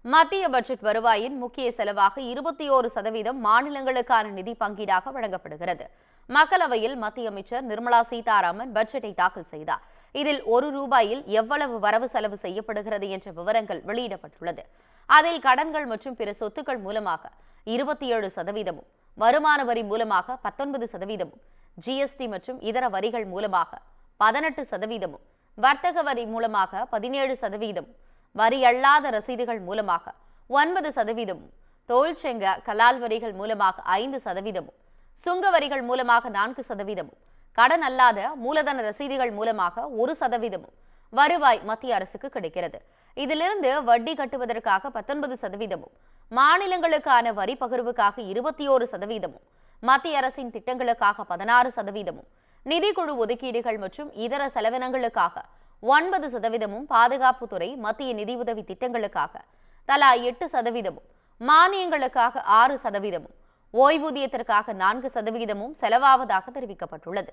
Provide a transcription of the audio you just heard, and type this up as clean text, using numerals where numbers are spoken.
மத்திய பட்ஜெட் வருவாயின் முக்கிய செலவாக 21% மாநிலங்களுக்கான நிதி பங்கீடாக வழங்கப்படுகிறது. மக்களவையில் மத்திய அமைச்சர் நிர்மலா சீதாராமன் பட்ஜெட்டை தாக்கல் செய்தார். இதில் ரூபாயில் எவ்வளவு வரவு செலவு செய்யப்படுகிறது என்ற விவரங்கள் வெளியிடப்பட்டுள்ளது. அதில் கடன்கள் மற்றும் பிற சொத்துக்கள் மூலமாக 27%, வருமான வரி மூலமாக 19%, ஜிஎஸ்டி மற்றும் இதர வரிகள் மூலமாக 18%, வர்த்தக வரி மூலமாக 17%, வரி அல்லாத ரசீதுகள் மூலமாக 9%, தொழிற்சங்க கலால் வரிகள் மூலமாக 5%, சுங்க வரிகள் மூலமாக 4%, கடன் அல்லாத மூலதன ரசீதுகள் மூலமாக 1% வருவாய் மத்திய அரசுக்கு கிடைக்கிறது. இதிலிருந்து வட்டி கட்டுவதற்காக 19%, மாநிலங்களுக்கான வரி பகிர்வுக்காக 21%, மத்திய அரசின் திட்டங்களுக்காக 16%, நிதிக்குழு ஒதுக்கீடுகள் மற்றும் இதர செலவினங்களுக்காக 9%, பாதுகாப்புத்துறை மத்திய நிதியுதவி திட்டங்களுக்காக தலா 8%, மானியங்களுக்காக 6%, ஓய்வூதியத்திற்காக 4% செலவாவதாக தெரிவிக்கப்பட்டுள்ளது.